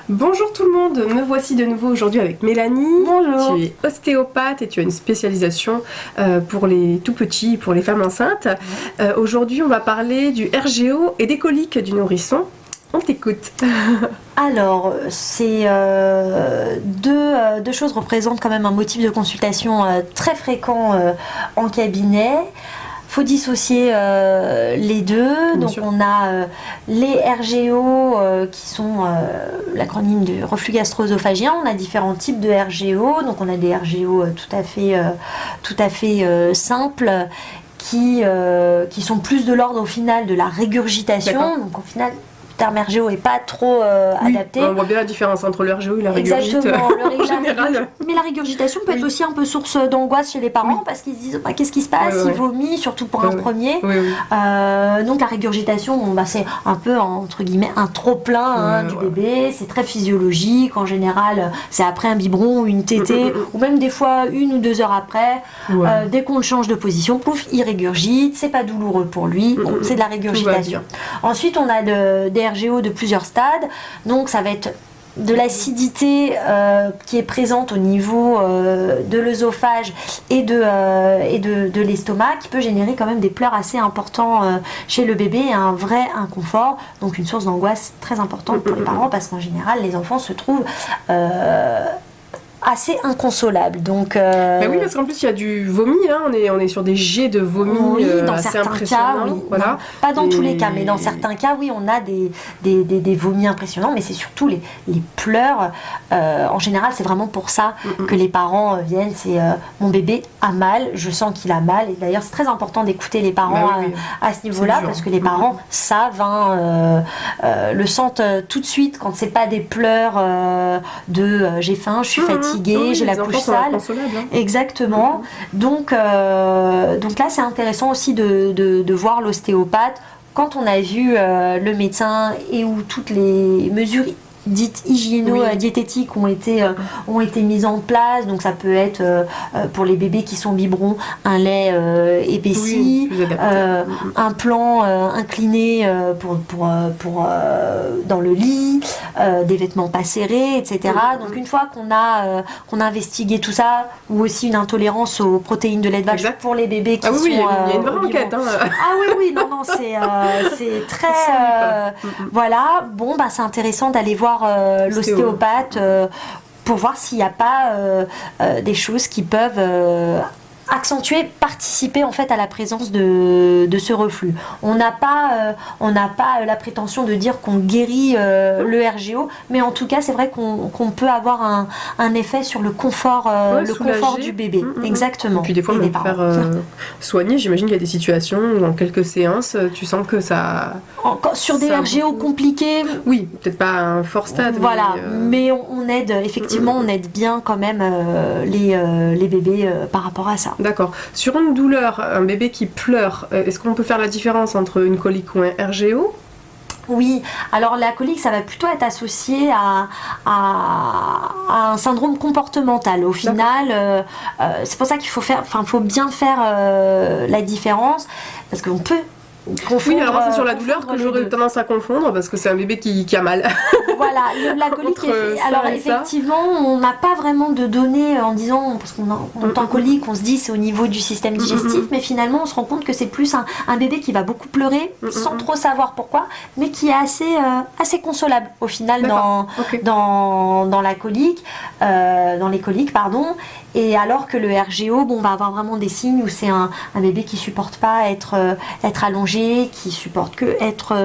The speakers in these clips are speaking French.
Bonjour tout le monde, me voici de nouveau aujourd'hui avec Mélanie. Bonjour. Tu es ostéopathe et tu as une spécialisation pour les tout petits, pour les femmes enceintes. Aujourd'hui on va parler du RGO et des coliques du nourrisson. On t'écoute. Alors, ces deux choses représentent quand même un motif de consultation très fréquent en cabinet. Il faut dissocier les deux. Bien donc sûr. on a les RGO qui sont l'acronyme du reflux gastro-œsophagien. On a différents types de RGO. Donc on a des RGO tout à fait simples qui sont plus de l'ordre au final de la régurgitation. D'accord. Donc au final, le terme RGO n'est pas trop Oui, adapté. on voit bien la différence entre le RGO et la régurgite. Exactement, En général. Mais la régurgitation peut être aussi un peu source d'angoisse chez les parents parce qu'ils se disent qu'est-ce qui se passe, il vomit, surtout pour un premier. Oui. Donc la régurgitation, c'est un peu entre guillemets un trop-plein du bébé, c'est très physiologique. En général, c'est après un biberon ou une tétée, ou même des fois 1 ou 2 heures après. Dès qu'on le change de position, pouf, il régurgite, c'est pas douloureux pour lui, donc c'est de la régurgitation. Ensuite, on a des RGO de plusieurs stades, donc ça va être de l'acidité qui est présente au niveau de l'œsophage et de l'estomac, qui peut générer quand même des pleurs assez importants chez le bébé et un vrai inconfort, donc une source d'angoisse très importante pour les parents parce qu'en général les enfants se trouvent assez inconsolables. Donc, oui, parce qu'en plus il y a du vomi, hein. on est sur des jets de vomi dans assez certains impressionnants. cas, oui. Voilà. Non, pas dans tous les cas, mais dans certains cas, oui, on a des vomis impressionnants, mais c'est surtout les pleurs. En général, c'est vraiment pour ça que les parents viennent. C'est mon bébé a mal, je sens qu'il a mal. Et d'ailleurs, c'est très important d'écouter les parents à ce niveau-là, parce que les parents savent, le sentent tout de suite quand c'est pas des pleurs j'ai faim, je suis fatiguée, j'ai la couche sale. Exactement. Donc là, c'est intéressant aussi de voir l'ostéopathe quand on a vu le médecin et où toutes les mesures dites hygiéno-diététiques ont été mises en place. Donc ça peut être pour les bébés qui sont biberons un lait épaissi, un plan incliné pour dans le lit, des vêtements pas serrés, etc. Donc une fois qu'on a investigué tout ça, ou aussi une intolérance aux protéines de lait de vache pour les bébés qui sont il y a une vraie enquête. Non, c'est très voilà. Bon, c'est intéressant d'aller voir l'ostéopathe pour voir s'il n'y a pas des choses qui peuvent accentuer, participer en fait à la présence de ce reflux. On n'a pas la prétention de dire qu'on guérit le RGO, mais en tout cas c'est vrai qu'on peut avoir un effet sur le confort du bébé. Exactement. Et puis des fois on peut faire soigner. J'imagine qu'il y a des situations où en quelques séances tu sens que ça... Sur des RGO compliqués, oui, peut-être pas un fort stade, voilà, mais on aide effectivement, on aide bien quand même les bébés par rapport à ça. D'accord. Sur une douleur, un bébé qui pleure, est-ce qu'on peut faire la différence entre une colique ou un RGO ? Oui, alors la colique, ça va plutôt être associé à un syndrome comportemental. Au final, c'est pour ça qu'il faut bien faire la différence, parce qu'on peut confondre. Oui, alors c'est sur la douleur que j'aurais tendance à confondre, parce que c'est un bébé qui a mal. Voilà, la colique alors effectivement, on n'a pas vraiment de données en disant, parce qu'on entend colique, on se dit c'est au niveau du système digestif, mais finalement on se rend compte que c'est plus un bébé qui va beaucoup pleurer sans trop savoir pourquoi, mais qui est assez consolable au final dans la colique, dans les coliques, pardon. Et alors que le RGO, on va avoir vraiment des signes où c'est un bébé qui supporte pas être allongé, qui supporte que être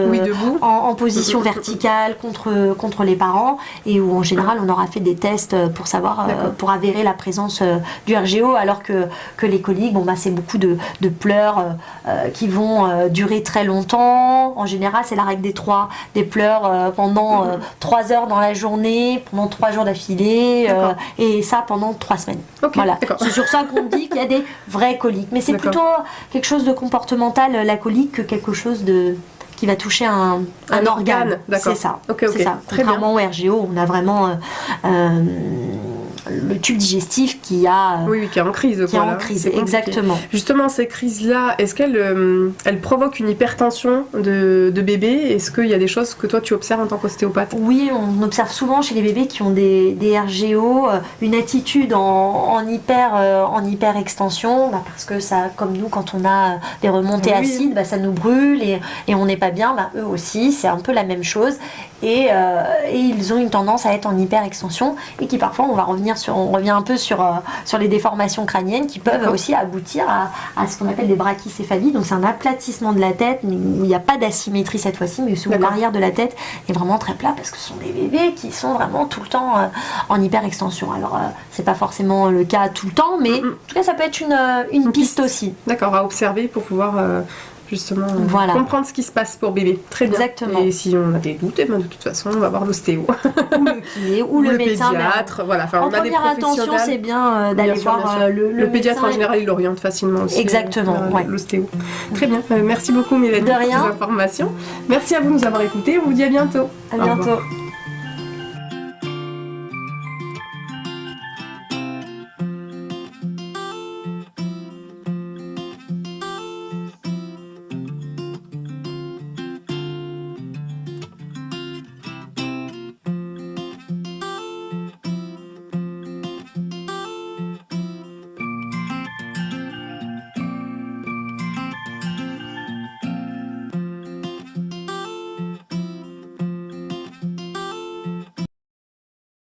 en position verticale contre les parents, et où en général on aura fait des tests pour savoir, pour avérer la présence du RGO, alors que les coliques, c'est beaucoup de pleurs qui vont durer très longtemps. En général, c'est la règle des pleurs pendant 3 heures dans la journée, pendant 3 jours d'affilée, et ça pendant 3 semaines. Voilà, c'est sur ça qu'on dit qu'il y a des vraies coliques, mais c'est plutôt quelque chose de comportemental, la colique, que quelque chose qui va toucher un organe. C'est ça. C'est ça. Très contrairement au RGO, on a vraiment le tube digestif qui a qui est en crise. Qui est en crise, exactement. Justement, ces crises-là, est-ce qu'elles provoquent une hypertension de bébé? Est-ce qu'il y a des choses que toi tu observes en tant qu'ostéopathe? Oui, on observe souvent chez les bébés qui ont des RGO une attitude en hyper extension, parce que ça, comme nous, quand on a des remontées acides, ça nous brûle et on n'est pas bien. Eux aussi, c'est un peu la même chose. Et ils ont une tendance à être en hyper extension et qui parfois on revient un peu sur les déformations crâniennes qui peuvent aussi aboutir à ce qu'on appelle des brachycéphalies. Donc c'est un aplatissement de la tête où il n'y a pas d'asymétrie cette fois-ci, mais où l'arrière de la tête est vraiment très plat parce que ce sont des bébés qui sont vraiment tout le temps en hyper extension. Alors c'est pas forcément le cas tout le temps, mais en tout cas ça peut être une piste aussi. D'accord, à observer pour pouvoir justement comprendre ce qui se passe pour bébé. Très bien. Exactement. Et si on a des doutes, de toute façon, on va voir l'ostéo. Ou le kiné, ou le médecin. Pédiatre. En première intention, c'est bien d'aller voir le pédiatre en général, il l'oriente facilement aussi. Exactement. L'ostéo. Très bien. Merci beaucoup, Mélanie, pour ces informations. Merci à vous de nous avoir écoutés. On vous dit à bientôt. À bientôt.